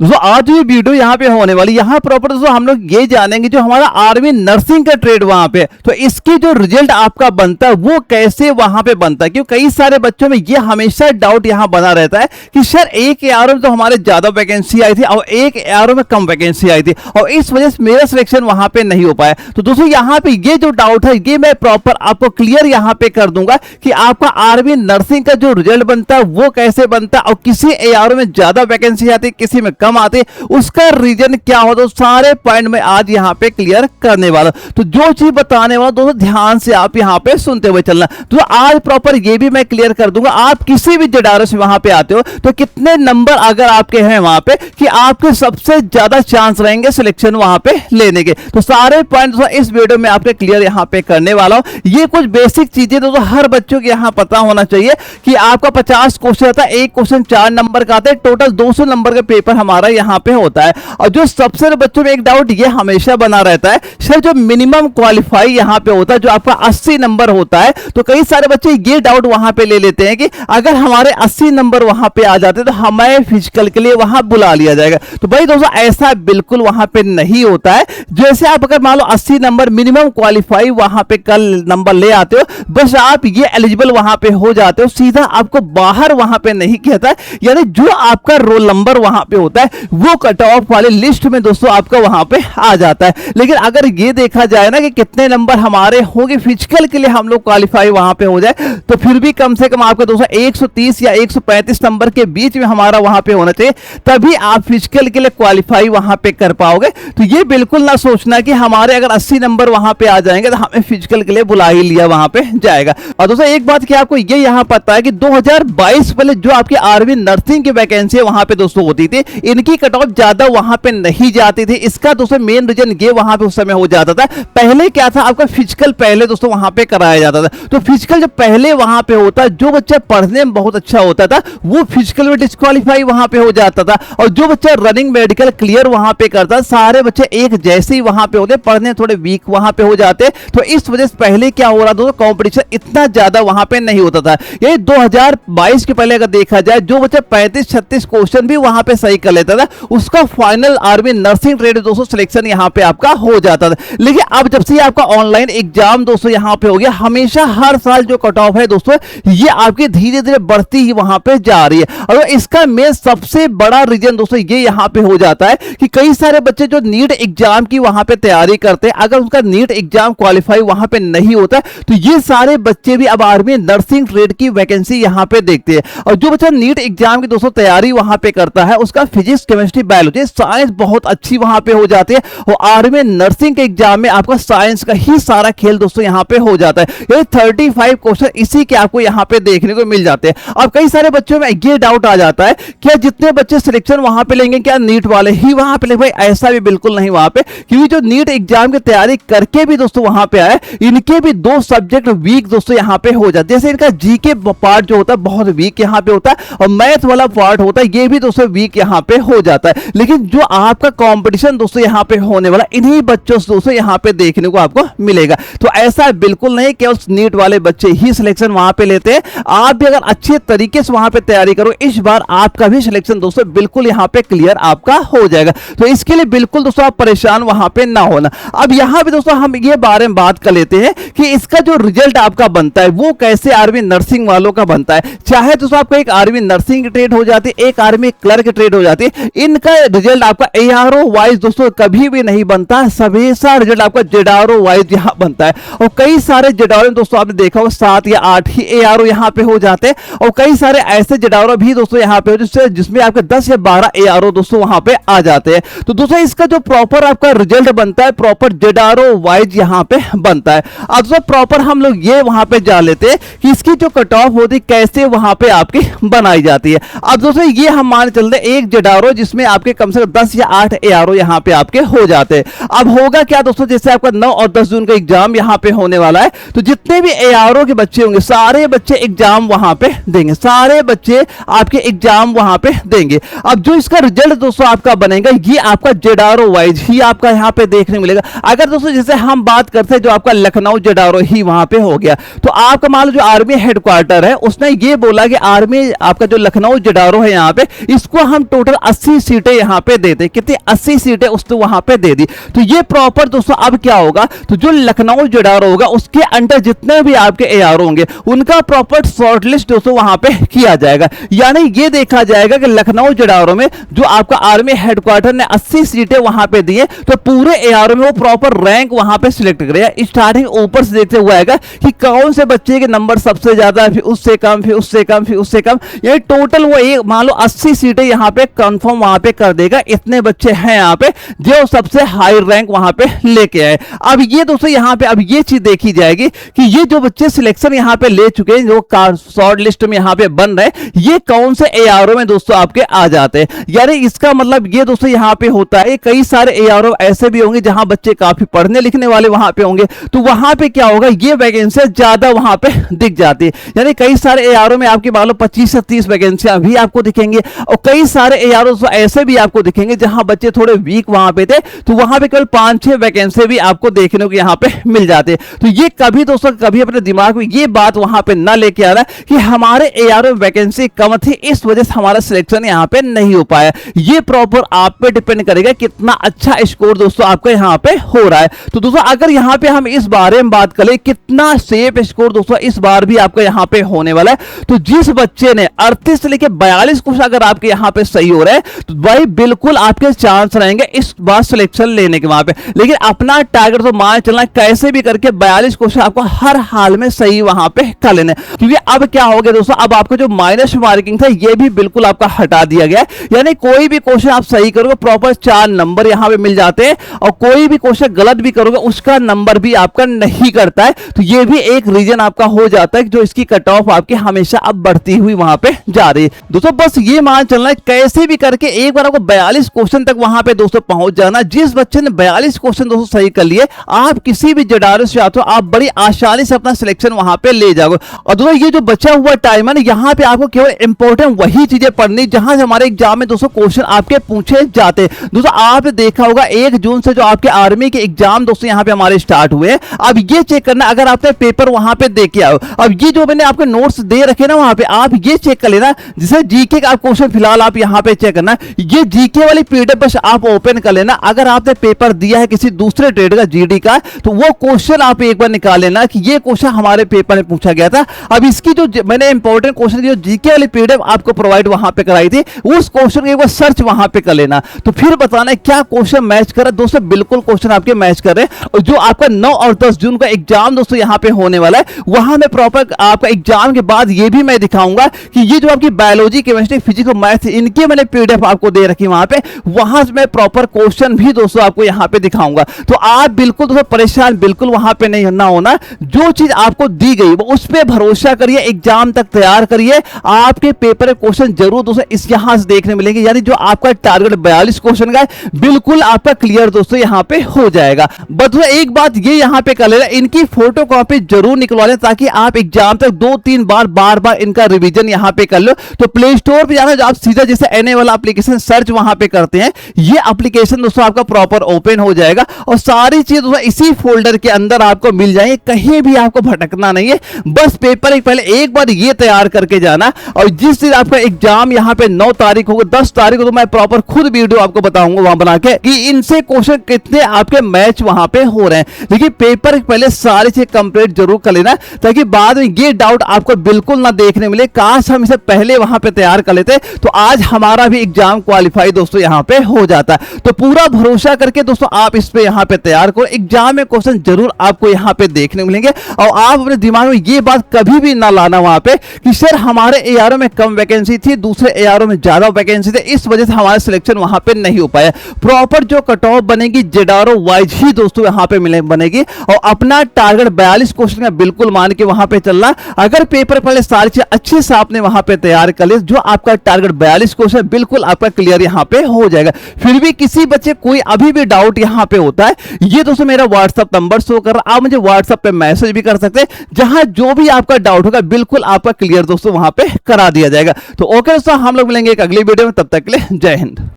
दोस्तों आज ये वीडियो यहाँ पे होने वाली, यहाँ प्रॉपर दोस्तों हम लोग ये जानेंगे जो हमारा आर्मी नर्सिंग का ट्रेड वहाँ पे, तो इसकी जो रिजल्ट आपका बनता है वो कैसे वहाँ पे बनता है। क्योंकि कई सारे बच्चों में ये हमेशा डाउट यहाँ बना रहता है कि सर एक एआरओ में तो हमारे ज्यादा वैकेंसी आई थी और एक एआरओ में कम वैकेंसी आई थी और इस वजह से मेरा सिलेक्शन वहाँ पे नहीं हो पाया। तो दोस्तों यहाँ पे ये जो डाउट है ये मैं प्रॉपर आपको क्लियर यहाँ पे कर दूंगा कि आपका आर्मी नर्सिंग का जो रिजल्ट बनता है वो कैसे बनता है और किसी एआरओ में ज्यादा वैकेंसी आती है किसी में कम आती है, उसका रीजन क्या हो, तो सारे पॉइंट में आज यहाँ पे क्लियर करने वाला। तो जो चीज बताने वाला दोस्तों ध्यान से आप यहाँ पे सुनते हुए चलना। तो आज प्रॉपर ये भी मैं क्लियर कर दूंगा, आप किसी भी जेडारो से वहां पे आते हो तो कितने नंबर अगर आपके हैं वहां पे कि आपके सबसे ज्यादा चांस रहेंगे सिलेक्शन वहां पे लेने के। तो सारे पॉइंट इस वीडियो में आपके क्लियर यहाँ पे करने वाला हूं। ये कुछ बेसिक चीजें दोस्तों हर बच्चों के यहाँ पता होना चाहिए कि आपका 50 क्वेश्चन आता है, एक क्वेश्चन 4 नंबर का आता है, टोटल 200 नंबर का पेपर हमारा यहाँ पे होता है। और जो सबसे बच्चों में एक डाउट ये हमेशा बना रहता है, सर जो मिनिमम क्वालिफाई यहाँ पे होता है जो आपका 80 नंबर होता है, तो कई सारे बच्चे ये डाउट वहां पे ले लेते हैं कि अगर हमारे 80 नंबर वहां पे आ जाते तो हमें फिजिकल के लिए वहां बुला लिया जाएगा। तो भाई दोस्तों ऐसा बिल्कुल वहां पे नहीं होता है। जैसे आप अगर मान लो 80 नंबर मिनिमम क्वालिफाई वहां पे कल नंबर ले आते हो, बस आप ये एलिजिबल वहां पे हो जाते हो, सीधा आपको बाहर वहां पे नहीं कहता है। यानी जो आपका रोल नंबर वहां पे होता है वो कट ऑफ वाले लिस्ट में दोस्तों आपका वहां पे आ जाता है। लेकिन अगर ये देखा जाए ना कि कितने नंबर हमारे होंगे फिजिकल के लिए हम लोग क्वालिफाई वहां पे हो जाए, तो फिर भी कम से कम आपका दोस्तों 130 या 135 नंबर के बीच में हमारा वहां पे होना चाहिए, तभी आप फिजिकल के लिए क्वालिफाई वहां पे कर पाओगे। तो ये बिल्कुल ना सोचना कि हमारे अगर 80 नंबर वहां पे आ जाएंगे तो हमें फिजिकल के लिए बुला ही लिया वहां पे जाएगा। और दोस्तों एक बात कि आपको ये यहां पता है कि 2022 पहले जो आपकी आर्मी नर्सिंग की वैकेंसी वहां पे दोस्तों होती थी, इनकी कट ऑफ ज्यादा वहां पे नहीं जाती थी। इसका दोस्तों मेन रीजन ये वहां पे उस समय हो जाता था, पहले क्या था आपका फिजिकल पहले दोस्तों वहां पे कराया जाता था। तो फिजिकल जब पहले वहां पे होता, जो बच्चा पढ़ने में बहुत अच्छा होता था वो फिजिकल में डिस्क्वालीफाई वहां पे हो जाता था, और जो बच्चा रनिंग मेडिकल क्लियर वहां पे करता, सारे बच्चे एक जैसे ही वहां पे होते, पढ़ने थोड़े वीक वहां पे हो जाते। तो इस वजह से पहले क्या हो रहा दोस्तों, कंपटीशन इतना ज्यादा वहां पे नहीं होता था। ये 2022 के पहले अगर देखा जाए, जो बच्चा 35-36 क्वेश्चन भी वहां पे सही कर लेता था, उसका फाइनल आर्मी नर्सिंग ट्रेड दोस्तों सिलेक्शन यहां पे आपका हो जाता था। लेकिन अब जब से आपका ऑनलाइन एग्जाम दोस्तों यहां पे हो गया, हमेशा हर साल जो कट ऑफ है दोस्तों ये आपकी धीरे धीरे बढ़ती ही वहां पे जा रही है। और इसका मेन सबसे बड़ा रीजन दोस्तों ये यहां पे हो जाता है कि कई सारे बच्चे जो नीट एग्जाम की वहां पे तैयारी करते हैं, अगर उनका नीट एग्जाम क्वालिफाई वहां पे नहीं होता तो ये सारे बच्चे भी अब आर्मी नर्सिंग ट्रेड की वैकेंसी यहां पे देखते हैं। और जो बच्चा नीट एग्जाम की दोस्तों तैयारी वहां पे करता है, उसका फिजिक्स केमिस्ट्री बायोलॉजी साइंस बहुत अच्छी वहां पे हो जाती है, और आर्मी नर्सिंग के एग्जाम में आपका साइंस का ही सारा खेल दोस्तों यहां पे हो जाता है। ये 35 क्वेश्चन इसी के आपको यहां पे देखने को मिल जाते हैं। अब कई सारे बच्चों में ये डाउट आ जाता है क्या जितने बच्चे सिलेक्शन वहां पे लेंगे क्या नीट वाले ही वहां पे लेंगे? भाई ऐसा भी बिल्कुल नहीं वहां पे, क्योंकि जो नीट एग्जाम की तैयारी करके भी दोस्तों वहां पे आए, इनके भी 2 सब्जेक्ट वीक दोस्तों यहां पे हो जाते हैं। जैसे इनका जीके पार्ट जो होता है बहुत वीक यहां पे होता है, और मैथ वाला पार्ट होता है ये भी दोस्तों वीक यहां पे हो जाता है। लेकिन जो आपका कंपटीशन दोस्तों यहां पे होने वाला, इन्हीं बच्चों से दोस्तों यहां पे देखने को आपको मिलेगा। तो ऐसा बिल्कुल नहीं कि उस नीट वाले बच्चे ही सिलेक्शन वहां पे लेते हैं। आप भी अगर अच्छे तरीके से वहां पे तैयारी करो, इस बार आपका भी सिलेक्शन दोस्तों बिल्कुल यहां पे क्लियर आपका हो जाएगा। तो इसके लिए बिल्कुल दोस्तों आप परेशान वहां पे ना होना। अब यहां पे दोस्तों हम ये बारे में बात कर लेते हैं कि इसका जो रिजल्ट आपका बनता है वो कैसे आर्मी नर्सिंग वालों का बनता है। चाहे दोस्तों आपका एक आर्मी नर्सिंग की ट्रेड हो जाती है, एक आर्मी क्लर्क की ट्रेड हो जाती है, इनका रिजल्ट आपका एआरओ वाइज दोस्तों कभी भी नहीं बनता, हमेशा रिजल्ट आपका जेडारो वाइज यहां बनता है। और कई सारे जेडारो दोस्तों आपने देखा हो 7 या 8 ही एआरओ यहां पे हो जाते हैं, और कई सारे ऐसे जेडारो भी दोस्तों यहां पे जिसमें आपके 10 या 12 एआरओ दोस्तों वहां पे आ जाते हैं। तो दोस्तों इसका जो प्रॉपर आपका रिजल्ट बनता है प्रॉपर जेडारो वाइज यहां पे बनता है। अब दोस्तों प्रॉपर हम लोग ये वहां पे जान लेते हैं कि इसकी जो कट ऑफ होती कैसे वहां पे आपकी बनाई जाती है। अब दोस्तों ये हम मान चलते हैं एक जेडारो जिसमें आपके कम से कम 10 या 8 एआरओ यहां पे आपके हो जाते हैं। अब होगा क्या दोस्तों, जैसे आपका 9 और 10 जून का एग्जाम यहां पे होने वाला है, तो जितने भी एआरओ के बच्चे होंगे सारे बच्चे एग्जाम वहां पे देंगे, सारे बच्चे आपके एग्जाम वहां पे देंगे। अब जो इसका रिजल्ट दोस्तों आपका बनेगा ये आपका जेडारो वाइज ही आपका यहां पे देखने को मिलेगा। अगर दोस्तों जैसे हम बात करते हैं जो आपका लखनऊ जेडारो ही वहां पे हो गया, तो आपका मान लो जो आर्मी हेडक्वार्टर है उसने ये बोला कि आर्मी आपका जो लखनऊ जेडारो है यहाँ पे, इसको हम टोटल 80 सीटें यहाँ पे दे दे, कितनी 80 सीटें उसने वहां पे दे दी। तो ये प्रॉपर दोस्तों अब क्या होगा, तो जो लखनऊ जेडीआरओ होगा उसके अंडर जितने भी आपके एआरओ होंगे उनका प्रॉपर शॉर्टलिस्ट दोस्तों वहां पे किया जाएगा। यानी ये देखा जाएगा कि लखनऊ जेडीआरओ में जो आपका आर्मी हेडक्वार्टर ने 80 सीटें वहां पे दी है, तो पूरे एआरओ में वो प्रॉपर रैंक वहां पे सिलेक्ट करेगा। स्टार्टिंग ऊपर से देखते हुए आएगा कि कौन से बच्चे के नंबर सबसे ज्यादा, फिर उससे कम, फिर उससे कम, फिर उससे कम, ये टोटल वो एक मान लो 80 सीटें यहाँ पे कंफर्म वहां पे कर देगा। इतने बच्चे हैं यहाँ पे जो सबसे हाई रैंक वहां पे लेके आए। अब ये दोस्तों यहाँ पे अब ये चीज देखी जाएगी कि ये जो बच्चे सिलेक्शन यहाँ पे ले चुके हैं, जो शॉर्ट लिस्ट में यहाँ पे बन रहे हैं, ये कौन से एआरओ में दोस्तों आपके आ जाते हैं। यानी इसका मतलब ये दोस्तों यहाँ पे होता है कई सारे एआरओ ऐसे भी होंगे जहां बच्चे काफी पढ़ने लिखने वाले वहां पे होंगे, तो वहां पे क्या होगा, ये वैकेंसी ज्यादा वहां पे दिख जाती है। यानी कई सारे एआरओ में आपकी मान लो 25 से 30 वैकेंसियां भी आपको दिखेंगे, और कई सारे एआरओ ऐसे भी आपको दिखेंगे जहां बच्चे थोड़े वीक वहां पे थे, तो वहां पे केवल 5-6 वैकेंसी भी आपको देखने को यहाँ पे मिल जाते। तो ये कभी दोस्तों कभी अपने दिमाग में ये बात वहां पे ना लेके आना कि हमारे एआरओ वैकेंसी कम थी इस वजह से हमारा सिलेक्शन यहाँ पे नहीं हो पाया। ये प्रॉपर आप पे डिपेंड करेगा कितना अच्छा स्कोर दोस्तों आपका यहाँ पे हो रहा है। तो दोस्तों अगर यहाँ पे हम इस बारे में बात करें कितना सेफ स्कोर दोस्तों इस बार भी आपका यहाँ पे होने वाला है, तो जिस बच्चे ने 38 से लेकर 42 क्वेश्चन अगर आपके यहाँ पे सही हो रहे हैं, तो भाई बिल्कुल आपके चांस रहेंगे इस बार सिलेक्शन लेने के वहां पे। लेकिन अपना टारगेट तो मान चलना कैसे भी करके 42 क्वेश्चन आपको हर हाल में सही वहां पे कर लेने, क्योंकि अब क्या हो गया दोस्तों, अब आपका जो माइनस मार्किंग था ये भी बिल्कुल आपका हटा दिया गया है। यानी कोई भी क्वेश्चन आप सही करोगे प्रॉपर 4 नंबर यहाँ पे मिल जाते हैं, और कोई भी क्वेश्चन गलत भी करोगे उसका नंबर भी आपका नहीं करता है। तो ये भी एक रीजन आपका हो जाता है जो इसकी कट ऑफ आपकी हमेशा अब बढ़ती हुई वहां पे जा रही है। दोस्तों बस ये मान चलना है कैसे भी करके एक बार आपको 42 क्वेश्चन तक वहां पे दोस्तों पहुंच जाना। जिस बच्चे ने 42 क्वेश्चन दोस्तों सही कर लिए, आप किसी भी जेडीआरओ से आते हो आप बड़ी आसानी से अपना सिलेक्शन वहां पे ले जाओगे। और दोस्तों ये जो बचा हुआ टाइम है ना, यहाँ पे आपको केवल इंपॉर्टेंट वही चीजें पढ़नी जहां से हमारे एग्जाम में दोस्तों क्वेश्चन आपके पूछे जाते हैं। दोस्तों आपने देखा होगा 1 जून से जो आपके आर्मी के एग्जाम दोस्तों यहाँ पे हमारे स्टार्ट हुए हैं। अब ये चेक करना अगर आपने पेपर वहां पे दे के आओ, अब ये जो मैंने आपके नोट्स दे रखे ना वहां पे आप ये चेक कर लेना, जैसे जीके का क्वेश्चन फिलहाल आप यहाँ पे चेक करना, ये जीके वाली पीडीएफ बस आप ओपन कर लेना। अगर आपने पेपर दिया है किसी दूसरे ट्रेड का जीडी का, तो वो क्वेश्चन आप एक बार निकाल लेना कि ये क्वेश्चन हमारे पेपर में पूछा गया था। अब इसकी जो मैंने इंपॉर्टेंट क्वेश्चन की जो जीके वाली पीडीएफ आपको प्रोवाइड वहां पे कराई थी, उस क्वेश्चन को एक बार सर्च वहां पे कर लेना, तो फिर बताना क्या क्वेश्चन मैच कर रहा है। दोस्तों बिल्कुल क्वेश्चन आपके मैच कर रहे हैं। और जो आपका 9 और 10 जून का एग्जाम दोस्तों यहाँ पे होने वाला है, वहां में प्रॉपर आपका एग्जाम के बाद ये भी मैं दिखाऊंगा कि ये जो आपकी बायोलॉजी, केमिस्ट्री, फिजिक्स और मैथ इनके मैंने पीडीएफ आपको दे रखी वहां पे, वहां से मैं प्रॉपर क्वेश्चन भी दोस्तों आपको यहाँ पे दिखाऊंगा। तो आप बिल्कुल दोस्तों परेशान बिल्कुल वहां पे नहीं ना होना, जो चीज आपको दी गई वो उस पर भरोसा करिए, एग्जाम तक तैयार करिए, आपके पेपर क्वेश्चन जरूर दोस्तों इस यहां से देखने मिलेंगे। यानी जो आपका टारगेट 42 क्वेश्चन का है बिल्कुल आपका क्लियर दोस्तों यहाँ पे हो जाएगा। बस एक बात ये यहाँ पे कर लेना, इनकी फोटो कॉपी जरूर निकलवा लें ताकि आप एग्जाम तक 2-3 बार इनका रिवीजन यहाँ पे कर लो। तो प्ले स्टोर पे जाना, आप सीधा जैसे एनए वाला एप्लीकेशन सर्च वहां पे करते हैं, ये एप्लीकेशन दोस्तों आपका प्रॉपर ओपन हो जाएगा और सारी चीज दोस्तों इसी फोल्डर के अंदर आपको मिल जाएंगे, कहीं भी आपको भटकना नहीं है। बस पेपर पहले एक बार ये तैयार करके जाना, और जिस दिन आपका एग्जाम यहाँ पे 9 तारीख होगा, 10 तारीख को तो मैं प्रॉपर खुद वीडियो आपको बताऊंगा वहां बना के कि इनसे क्वेश्चन कितने आपके मैच वहां पे हो रहे हैं। लेकिन पेपर पहले सारी चीज कंप्लीट जरूर कर लेना ताकि बाद में ये डाउट आपको बिल्कुल ना देखने मिले, काश हम इसे पहले वहां पे तैयार कर लेते तो आज हमारा भी एग्जाम क्वालिफाई दोस्तों यहाँ पे हो जाता। तो पूरा भरोसा करके दोस्तों आप इस पे यहाँ पे तैयार करो, एग्जाम में क्वेश्चन जरूर आपको यहाँ पे देखने मिलेंगे। और आप अपने दिमाग में ये बात कभी भी ना लाना वहां पे कि सर हमारे एआरओ में कम वैकेंसी थी, दूसरे एआरओ में ज्यादा वैकेंसी थी, इस वजह से हमारा सिलेक्शन वहां पे नहीं हो पाया। प्रॉपर जो कट ऑफ बनेगी जेडीआरओ वाइज ही दोस्तों यहाँ पे बनेगी, और अपना टारगेट 42 क्वेश्चन का बिल्कुल मान के वहां पे चलना। अगर पेपर पहले सारी चीज अच्छे से आपने वहां पे तैयार कर ले, जो आपका टारगेट 42 क्वेश्चन बिल्कुल आपका क्लियर यहाँ पे हो जाएगा। फिर भी किसी बच्चे कोई अभी भी डाउट यहाँ पे होता है, ये दोस्तों मेरा व्हाट्सएप नंबर शो कर रहा है, आप मुझे व्हाट्सएप पे मैसेज भी कर सकते हैं, जहां जो भी आपका डाउट होगा बिल्कुल आपका क्लियर दोस्तों वहां पे करा दिया जाएगा। तो ओके दोस्तों, हम लोग मिलेंगे एक अगली वीडियो में, तब तक के लिए जय हिंद।